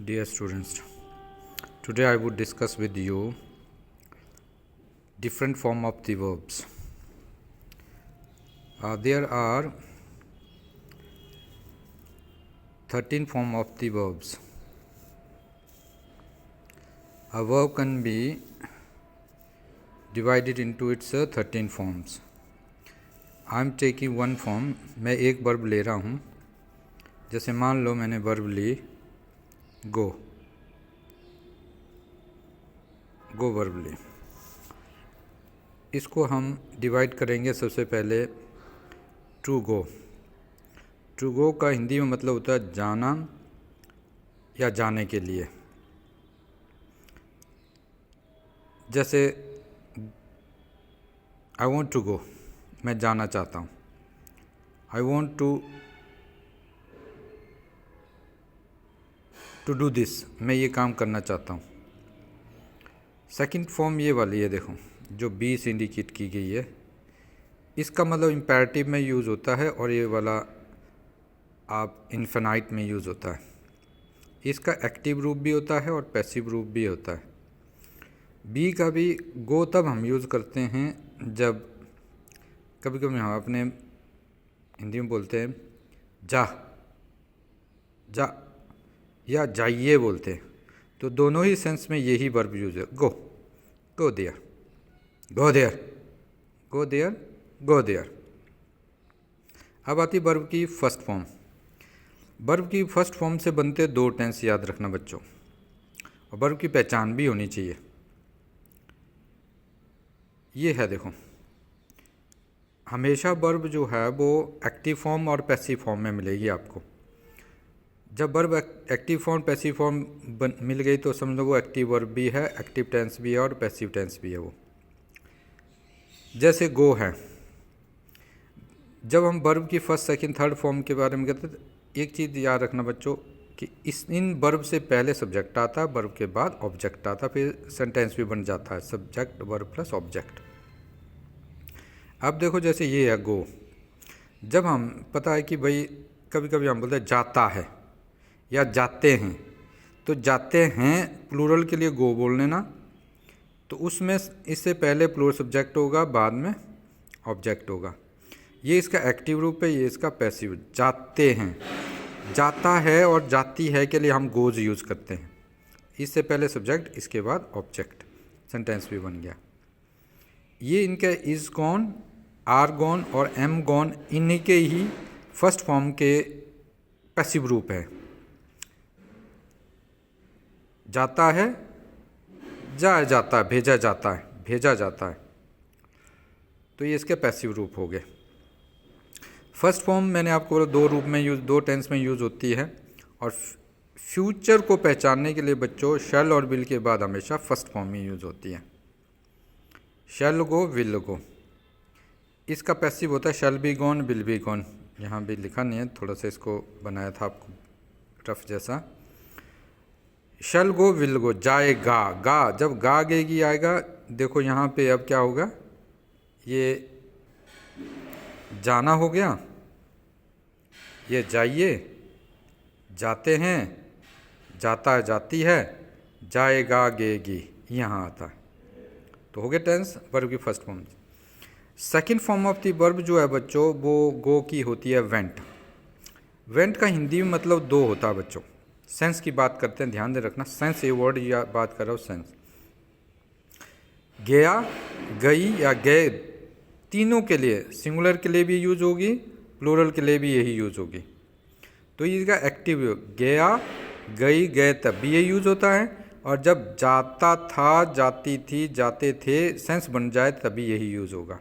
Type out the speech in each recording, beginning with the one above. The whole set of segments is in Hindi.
Dear students, today I would discuss with you different form of the verbs. There are 13 form of the verbs. A verb can be divided into its 13 forms. I am taking one form. मैं एक वर्ब ले रहा हूँ. जैसे मान लो मैंने वर्ब ली गो वर्ब ली. इसको हम डिवाइड करेंगे सबसे पहले टू गो का हिंदी में मतलब होता है जाना या जाने के लिए. जैसे आई वॉन्ट टू गो, मैं जाना चाहता हूँ. I want to do this, मैं ये काम करना चाहता हूँ. सेकंड फॉर्म ये वाली है, देखो जो बी से इंडिकेट की गई है. इसका मतलब इम्पेरेटिव में यूज़ होता है और ये वाला आप इन्फिनाइट में यूज़ होता है. इसका एक्टिव रूप भी होता है और पैसिव रूप भी होता है. बी का भी गो तब हम यूज़ करते हैं जब कभी कभी हम अपने हिंदी में बोलते हैं जा या जाइए बोलते हैं. तो दोनों ही सेंस में यही वर्ब यूज है. Go there. अब आती वर्ब की फर्स्ट फॉर्म. वर्ब की फर्स्ट फॉर्म से बनते दो टेंस, याद रखना बच्चों. और वर्ब की पहचान भी होनी चाहिए. ये है, देखो हमेशा वर्ब जो है वो एक्टिव फॉर्म और पैसिव फॉर्म में मिलेगी आपको. जब verb active form passive form मिल गई तो समझ लो वो एक्टिव वर्ब भी है, एक्टिव टेंस भी है और पैसिव टेंस भी है वो. जैसे गो है, जब हम वर्ब की फर्स्ट सेकंड थर्ड फॉर्म के बारे में कहते हैं, एक चीज़ याद रखना बच्चों कि इन वर्ब से पहले सब्जेक्ट आता है, वर्ब के बाद ऑब्जेक्ट आता है, फिर सेंटेंस भी बन जाता है सब्जेक्ट वर्ब प्लस ऑब्जेक्ट. अब देखो जैसे ये है गो. जब हम पता है कि भाई कभी कभी हम बोलते हैं जाता है या जाते हैं, तो जाते हैं प्लूरल के लिए गो बोल लेना. तो उसमें इससे पहले प्लूरल सब्जेक्ट होगा, बाद में ऑब्जेक्ट होगा. ये इसका एक्टिव रूप है, ये इसका पैसिव. जाते हैं, जाता है और जाती है के लिए हम गोज यूज़ करते हैं. इससे पहले सब्जेक्ट, इसके बाद ऑब्जेक्ट, सेंटेंस भी बन गया. ये इनके इज़ गॉन, आर गॉन और एम गॉन इन्हीं के ही फर्स्ट फॉर्म के पैसिव रूप है. जाता है, जाता है, भेजा जाता है. तो ये इसके पैसिव रूप हो गए. फर्स्ट फॉर्म मैंने आपको बोला दो टेंस में यूज़ होती है. और फ्यूचर को पहचानने के लिए बच्चों शैल और विल के बाद हमेशा फर्स्ट फॉर्म में यूज़ होती है. शैल गो, विल गो. इसका पैसिव होता है shall be gone, will be gone. यहाँ भी लिखा नहीं है, थोड़ा सा इसको बनाया था आपको रफ जैसा. शैल गो, विल गो. जाएगा, जब गा गेगी आएगा. देखो यहाँ पे अब क्या होगा, ये जाना हो गया, ये जाइए, जाते हैं, जाता है जाती है, जाएगा गेगी यहाँ आता है. तो हो गया टेंस वर्ब की first form. Second form of the verb जो है बच्चों वो गो की होती है वेंट. वेंट का हिंदी में मतलब दो होता है बच्चों. सेंस की बात करते हैं, ध्यान दे रखना. सेंस ये वर्ड या बात कर रहा हूँ सेंस. गया, गई या गए तीनों के लिए, सिंगुलर के लिए भी यूज होगी, प्लूरल के लिए भी यही यूज होगी. तो इसका एक्टिव गया, गई, गए तब भी ये यूज होता है. और जब जाता था, जाती थी, जाते थे सेंस बन जाए तभी यही यूज होगा.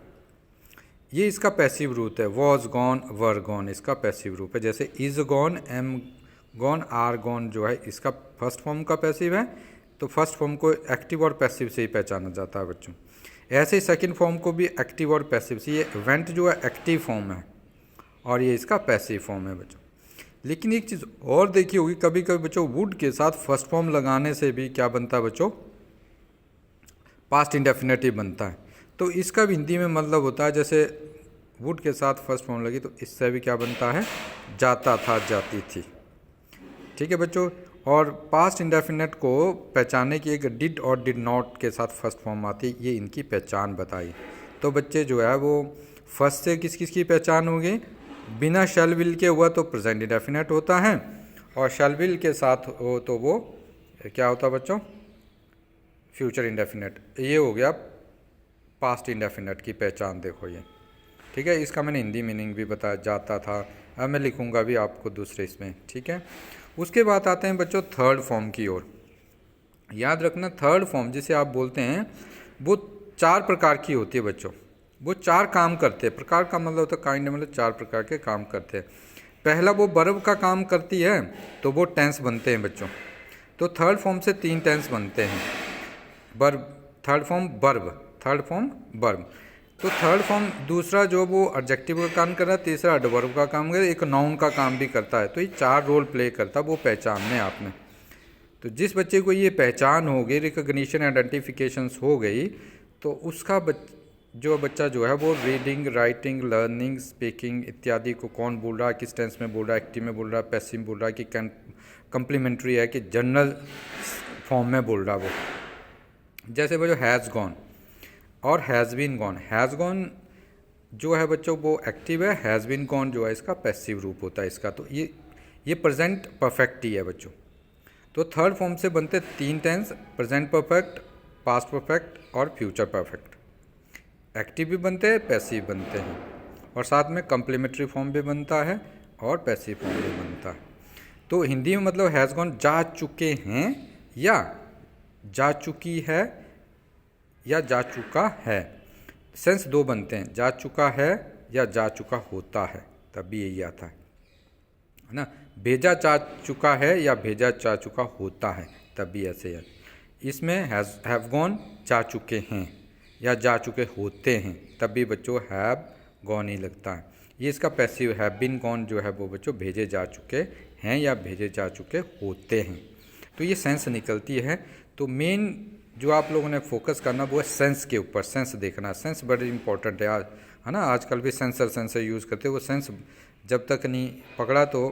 ये इसका पैसिव रूप है. वॉज गॉन, वर गॉन इसका पैसिव रूप है. जैसे is gone, am gone, are gone जो है इसका फर्स्ट फॉर्म का पैसिव है. तो फर्स्ट फॉर्म को एक्टिव और पैसिव से ही पहचाना जाता है बच्चों. ऐसे ही सेकंड फॉर्म को भी एक्टिव और पैसिव से. ये वेंट जो है एक्टिव फॉर्म है और ये इसका पैसिव फॉर्म है बच्चों. लेकिन एक चीज़ और देखी होगी, कभी कभी बच्चों वुड के साथ फर्स्ट फॉर्म लगाने से भी क्या बनता है बच्चों, पास्ट इंडेफिनेटिव बनता है. तो इसका भी हिंदी में मतलब होता है जैसे वुड के साथ फर्स्ट फॉर्म लगी तो इससे भी क्या बनता है, जाता था, जाती थी. ठीक है बच्चों. और पास्ट इंडेफिनेट को पहचानने की एक डिड और डिड नॉट के साथ फर्स्ट फॉर्म आती है, ये इनकी पहचान बताई। तो बच्चे जो है वो फर्स्ट से किस किस की पहचान होगी, बिना शैल विल के हुआ तो प्रेजेंट इंडेफिनेट होता है, और शैल विल के साथ हो तो वो क्या होता है बच्चों, फ्यूचर इंडेफिनेट। ये हो गया पास्ट इंडेफिनेट की पहचान, देखो ये ठीक है। इसका मैंने हिंदी मीनिंग भी बताया जाता था, अब मैं लिखूंगा भी आपको दूसरे इसमें, ठीक है। उसके बाद आते हैं बच्चों थर्ड फॉर्म की ओर। याद रखना थर्ड फॉर्म जिसे आप बोलते हैं वो 4 प्रकार की होती है बच्चों, वो 4 काम करते हैं। प्रकार का मतलब होता है काइंड, मतलब 4 प्रकार के काम करते हैं। पहला वो वर्ब का काम करती है तो वो टेंस बनते हैं बच्चों। तो थर्ड फॉर्म से 3 टेंस बनते हैं, verb third form verb, third form verb. तो थर्ड फॉर्म दूसरा जो वो एडजेक्टिव का काम कर रहा है, तीसरा एडवर्ब का काम कर रहा है, एक नाउन का काम भी करता है। तो ये 4 रोल प्ले करता है, वो पहचानने आपने। तो जिस बच्चे को ये पहचान हो गई, रिकॉग्निशन आइडेंटिफिकेशंस हो गई, तो उसका जो बच्चा जो है वो रीडिंग, राइटिंग, लर्निंग, स्पीकिंग इत्यादि को कौन बोल रहा है, किस टेंस में बोल रहा है, एक्टिव में बोल रहा है, पैसिव बोल रहा है, कि कंप्लीमेंट्री है, कि जनरल फॉर्म में बोल रहा है वो। जैसे वो जो हैज़ गॉन और has been gone, has gone जो है बच्चों वो एक्टिव है, हैज़ बीन गॉन जो है इसका पैसिव रूप होता है इसका। तो ये प्रेजेंट परफेक्ट ही है बच्चों। तो थर्ड फॉर्म से बनते 3 tense, present perfect, past perfect और फ्यूचर परफेक्ट। एक्टिव भी बनते हैं, पैसिव बनते हैं, और साथ में कम्प्लीमेंट्री फॉर्म भी बनता है और पैसिव फॉर्म भी बनता है। तो हिंदी में मतलब हैज़ गॉन जा चुके हैं, या जा चुकी है, या जा चुका है। सेंस 2 बनते हैं, जा चुका है या जा चुका होता है, तब भी यही आता है ना। भेजा जा चुका है या भेजा जा चुका होता है, तब भी ऐसे है। इसमें हैव गॉन जा चुके हैं या जा चुके होते हैं, तब भी बच्चों हैव गॉन ही लगता है। ये इसका पैसिव हैव बीन गॉन जो है वो बच्चों भेजे जा चुके हैं या भेजे जा चुके होते हैं। तो ये सेंस निकलती है। तो मेन जो आप लोगों ने फोकस करना वो है सेंस के ऊपर, सेंस देखना। सेंस बड़ी इंपॉर्टेंट है आज, है ना। आजकल भी सेंसर यूज़ करते हैं, वो सेंस जब तक नहीं पकड़ा तो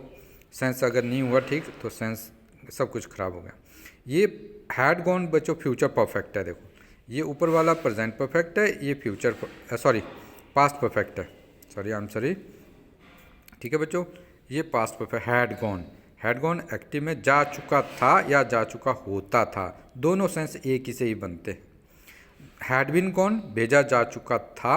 सेंस अगर नहीं हुआ ठीक तो सेंस सब कुछ खराब हो गया। ये हैड गॉन बच्चों फ्यूचर परफेक्ट है, देखो ये ऊपर वाला प्रेजेंट परफेक्ट है, ये फ्यूचर पास्ट परफेक्ट है, सॉरी ठीक है बच्चों। ये past perfect had gone active में जा चुका था या जा चुका होता था, दोनों सेंस एक ही से ही बनते हैं। हैड बीन गॉन भेजा जा चुका था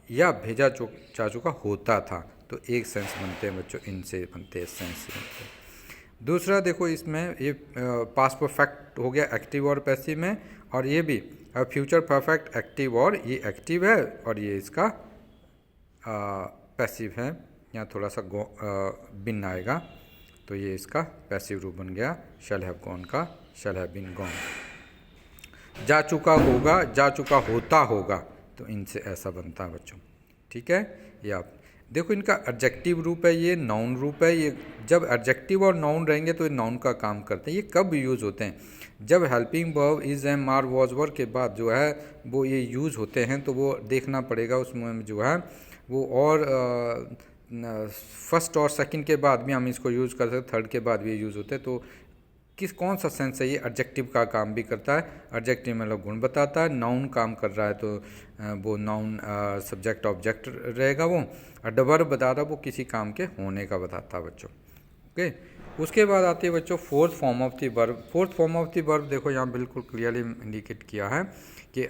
या भेजा जा चुका होता था, तो एक सेंस बनते हैं बच्चों, इनसे बनते हैं, सेंस से बनते हैं। दूसरा देखो इसमें ये पास्ट परफेक्ट हो गया एक्टिव और पैसिव में, और ये भी फ्यूचर परफेक्ट एक्टिव, और ये एक्टिव है और ये इसका पैसिव है। यहाँ थोड़ा सा बिन आएगा तो ये इसका पैसिव रूप बन गया शैल हैव गॉन का, शैल हैव बीन गॉन। जा चुका होगा, जा चुका होता होगा, तो इनसे ऐसा बनता है बच्चों, ठीक है। ये आप देखो इनका एडजेक्टिव रूप है, ये नाउन रूप है। ये जब एडजेक्टिव और नाउन रहेंगे तो ये नाउन का काम करते हैं। ये कब यूज़ होते हैं, जब helping verb is am are was were के बाद जो है वो ये यूज़ होते हैं, तो वो देखना पड़ेगा उसमें जो है वो, और फर्स्ट और सेकंड के बाद भी हम इसको यूज़ कर सकते, थर्ड के बाद भी यूज़ होते हैं। तो कौन सा सेंस है, ये एडजेक्टिव का काम भी करता है। एडजेक्टिव मतलब गुण बताता है, नाउन काम कर रहा है तो वो नाउन सब्जेक्ट ऑब्जेक्ट रहेगा वो, और वर्ब बता रहा है वो किसी काम के होने का बताता है बच्चों, ओके। उसके बाद आती है बच्चों fourth form of the verb. Fourth form of the verb देखो यहाँ बिल्कुल क्लियरली इंडिकेट किया है कि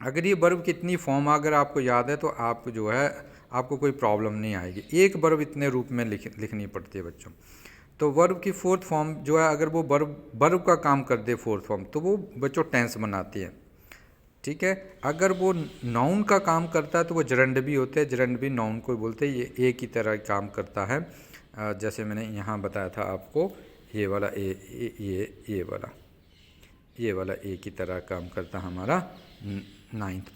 अगर ये वर्ब कितनी फॉर्म अगर आपको याद है तो आप जो है आपको कोई प्रॉब्लम नहीं आएगी। एक वर्ब इतने रूप में लिखनी पड़ती है बच्चों। तो वर्ब की फोर्थ फॉर्म जो है, अगर वो वर्ब का काम कर दे फोर्थ फॉर्म, तो वो बच्चों टेंस बनाती है, ठीक है। अगर वो नाउन का काम करता है तो वो जरंड भी होते हैं, जरंड भी नाउन को बोलते हैं। ये एक ही तरह काम करता है, जैसे मैंने यहाँ बताया था आपको, ये वाला ये वाला ए की तरह काम करता है हमारा 9th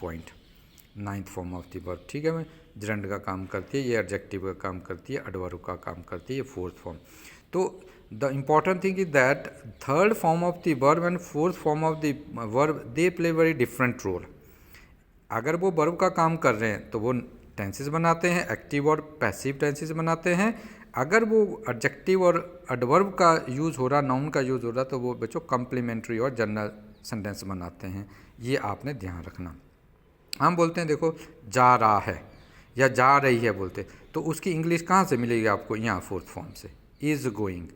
form of the verb, ठीक है। जरंड का काम करती है, ये एडजेक्टिव का काम करती है, एडवर्ब का काम करती है, ये फोर्थ फॉर्म। तो the important thing is that third form of the verb and fourth form of the verb they play very different role. अगर वो वर्ब का काम कर रहे हैं तो वो टेंसेस बनाते हैं, एक्टिव और पैसिव टेंसेस बनाते हैं। अगर वो एडजेक्टिव और एडवर्ब का यूज़ हो रहा, नाउन का यूज़ हो रहा, तो वो बच्चों कम्प्लीमेंट्री और जनरल सेंटेंस बनाते हैं। ये आपने ध्यान रखना। हम बोलते हैं देखो जा रहा है या जा रही है बोलते, तो उसकी इंग्लिश कहाँ से मिलेगी आपको? यहाँ फोर्थ फॉर्म से, इज़ गोइंग।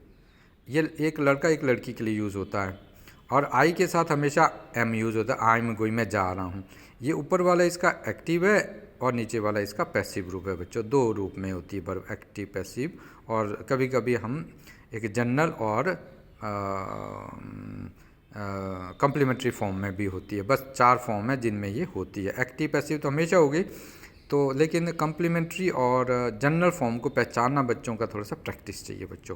ये एक लड़का एक लड़की के लिए यूज़ होता है, और आई के साथ हमेशा एम यूज़ होता है। आई एम गोइंग, मैं जा रहा हूँ। ये ऊपर वाला इसका एक्टिव है और नीचे वाला इसका पैसिव रूप है बच्चों। दो रूप में होती है वर्ब, एक्टिव पैसिव। और कभी कभी हम एक जनरल और कम्प्लीमेंट्री फॉर्म में भी होती है। बस 4 फॉर्म है जिनमें ये होती है। एक्टिव पैसिव तो हमेशा होगी, तो लेकिन कम्प्लीमेंट्री और जनरल फॉर्म को पहचानना बच्चों का थोड़ा सा प्रैक्टिस चाहिए बच्चों।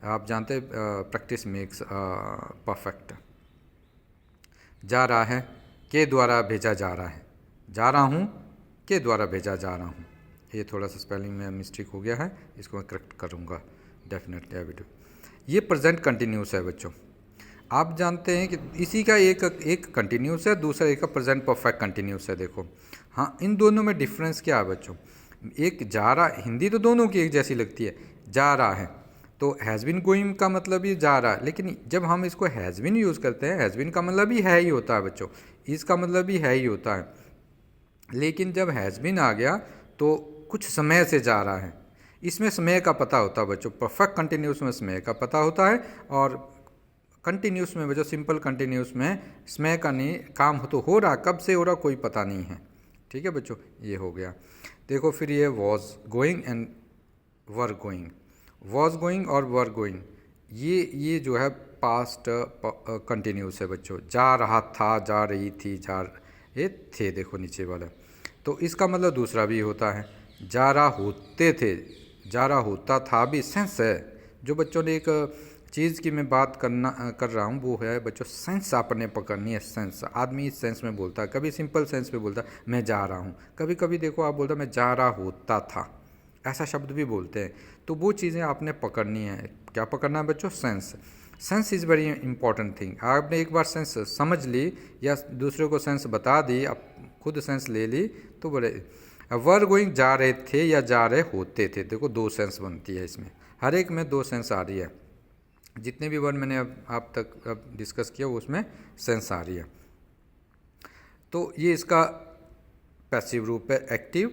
आप जानते हैं प्रैक्टिस मेक्स परफेक्ट। जा रहा है के द्वारा भेजा जा रहा है, जा रहा हूँ के द्वारा भेजा जा रहा हूँ। ये थोड़ा सा स्पेलिंग में मिस्टेक हो गया है, इसको मैं करेक्ट करूँगा डेफिनेटली वीडियो। ये प्रेजेंट कंटिन्यूस है बच्चों। आप जानते हैं कि इसी का एक कंटिन्यूस है, दूसरा एक का प्रेजेंट परफेक्ट कंटिन्यूस है। देखो हाँ, इन दोनों में डिफरेंस क्या है बच्चों? एक जा रहा, हिंदी तो दोनों की एक जैसी लगती है, जा रहा है तो हैज़ बिन गोइंग का मतलब ही जा रहा है, लेकिन जब हम इसको हैज़ बिन यूज़ करते हैं, हैज़ बिन का मतलब ही है ही होता है बच्चों, इसका मतलब भी है ही होता है। लेकिन जब हैज़ बिन आ गया तो कुछ समय से जा रहा है, इसमें समय का पता होता है बच्चों। परफेक्ट कंटिन्यूस में समय का पता होता है, और कंटिन्यूस में बच्चों, सिंपल कंटिन्यूस में समय का नहीं, काम तो हो रहा, कब से हो रहा कोई पता नहीं है। ठीक है बच्चों, ये हो गया। देखो फिर ये was going and were going. Was going और वर गोइंग, ये जो है पास्ट कंटिन्यूस है बच्चों। जा रहा था, जा रही थी, जा ये थे, देखो नीचे वाला। तो इसका मतलब दूसरा भी होता है, जा रहा होते थे, जा रहा होता था भी सेंस है। जो बच्चों ने एक चीज़ की मैं बात कर रहा हूँ वो है बच्चों सेंस आपने पकड़नी है। सेंस आदमी इस सेंस में बोलता है, कभी सिंपल सेंस में बोलता है मैं जा रहा हूँ, कभी कभी देखो आप बोलता मैं जा रहा होता था, ऐसा शब्द भी बोलते हैं। तो वो चीज़ें आपने पकड़नी है। क्या पकड़ना है बच्चों? Sense. Sense is very important thing. आपने एक बार सेंस समझ ली या दूसरे को सेंस बता दी, आप खुद सेंस ले ली तो बड़े। वर गोइंग जा रहे थे या जा रहे होते थे, देखो 2 सेंस बनती है इसमें, हर एक में 2 सेंस आ रही है। जितने भी वर्ड मैंने आप तक डिस्कस किया वो उसमें सेंस आ रही है। तो ये इसका पैसिव रूप है, एक्टिव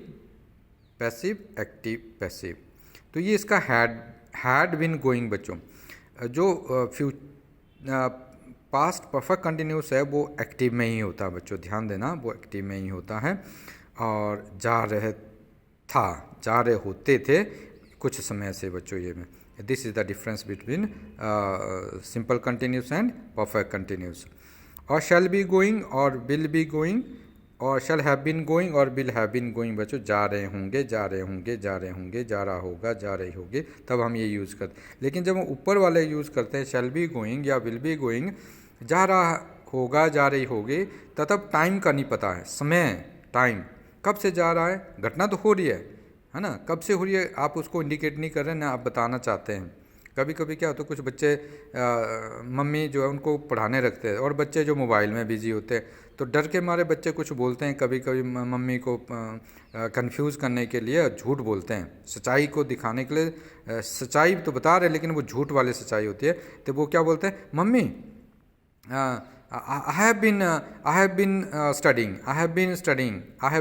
पैसिव, एक्टिव पैसिव। तो ये इसका हैड बिन गोइंग बच्चों। जो पास्ट परफेक्ट कंटिन्यूस है वो एक्टिव में ही होता है बच्चों, ध्यान देना, वो एक्टिव में ही होता है। और जा रहे था, जा रहे होते थे कुछ समय से बच्चों। ये में this is the difference between simple continuous and perfect continuous. और शैल बी गोइंग और विल बी गोइंग, और शैल हैव बीन गोइंग और विल हैव बीन गोइंग बच्चों, जा रहे होंगे, जा रहे होंगे, जा रहे होंगे, जा रहा होगा, जा रही होगी, तब हम ये यूज़ करते। लेकिन जब हम ऊपर वाले यूज़ करते हैं शैल बी गोइंग या विल बी गोइंग, जा रहा होगा, जा रही होगी, तब टाइम का नहीं पता है, समय, टाइम कब से जा रहा है, घटना तो हो रही है ना, कब से हो रही है आप उसको इंडिकेट नहीं कर रहे ना, आप बताना चाहते हैं। कभी कभी क्या होता है, कुछ बच्चे मम्मी जो है उनको पढ़ाने रखते हैं और बच्चे जो मोबाइल में बिजी होते हैं, तो डर के मारे बच्चे कुछ बोलते हैं, कभी कभी मम्मी को कंफ्यूज करने के लिए झूठ बोलते हैं, सच्चाई को दिखाने के लिए। सच्चाई तो बता रहे लेकिन वो झूठ वाली सच्चाई होती है। तो वो क्या बोलते हैं, mummy I have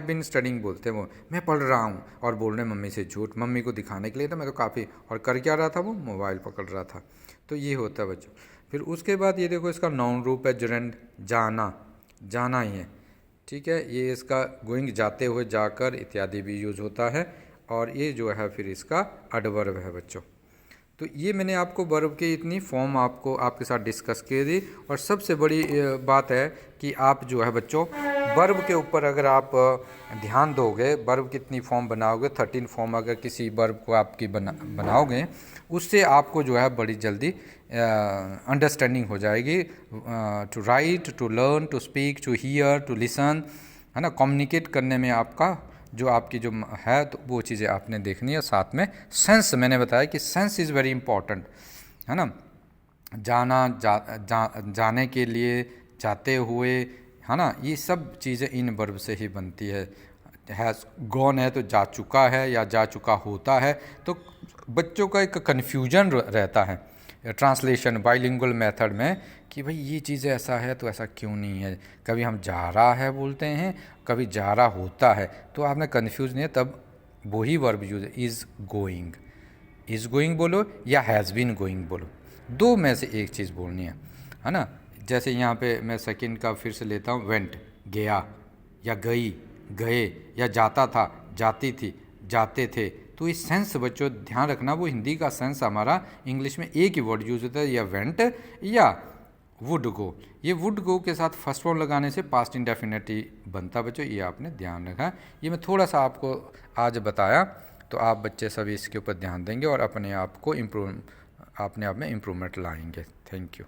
been studying बोलते हैं वो, मैं पढ़ रहा हूँ, और बोल रहे हैं मम्मी से झूठ, मम्मी को दिखाने के लिए। तो मैं तो काफ़ी, और कर क्या रहा था वो, मोबाइल पकड़ रहा था। तो ये होता है बच्चों। फिर उसके बाद ये देखो इसका नाउन रूप है जरेंड, जाना, जाना ही है, ठीक है। ये इसका गोइंग जाते हुए, जाकर इत्यादि भी यूज होता है। और ये जो है फिर इसका एडवर्ब है बच्चों। तो ये मैंने आपको वर्ब की इतनी फॉर्म आपको आपके साथ डिस्कस की दी। और सबसे बड़ी बात है कि आप जो है बच्चों वर्ब के ऊपर अगर आप ध्यान दोगे, वर्ब कितनी फॉर्म बनाओगे, 13 फॉर्म अगर किसी वर्ब को आपकी बनाओगे, उससे आपको जो है बड़ी जल्दी अंडरस्टैंडिंग हो जाएगी। To write, to learn, to speak, to hear, to listen, है ना, कम्युनिकेट करने में आपका जो आपकी जो है, तो वो चीज़ें आपने देखनी है। साथ में सेंस, मैंने बताया कि सेंस इज़ वेरी इंपॉर्टेंट, है ना। जाना, जाने के लिए, जाते हुए, है ना, ये सब चीज़ें इन वर्ब से ही बनती है। हैज़ गॉन है तो जा चुका है या जा चुका होता है, तो बच्चों का एक कन्फ्यूजन रहता है ट्रांसलेशन बाइलिंगुअल मेथड में कि भाई ये चीज़ ऐसा है तो ऐसा क्यों नहीं है। कभी हम जा रहा है बोलते हैं, कभी जा रहा होता है, तो आपने कन्फ्यूज नहीं है, तब वही वर्ब यूज इज़ गोइंग बोलो या हैज़ बीन गोइंग बोलो, दो में से एक चीज़ बोलनी है ना। जैसे यहाँ पे मैं सेकंड का फिर से लेता हूँ, वेंट गया या गई गए, या जाता था जाती थी जाते थे। तो इस सेंस बच्चों ध्यान रखना, वो हिंदी का सेंस हमारा इंग्लिश में एक ही वर्ड यूज होता है, या वेंट या वुड गो। ये वुड गो के साथ फर्स्ट फॉर्म लगाने से पास्ट इंडेफिनिट बनता बच्चों, ये आपने ध्यान रखा। ये मैं थोड़ा सा आपको आज बताया, तो आप बच्चे सभी इसके ऊपर ध्यान देंगे और अपने आप में इम्प्रूवमेंट लाएंगे। Thank you.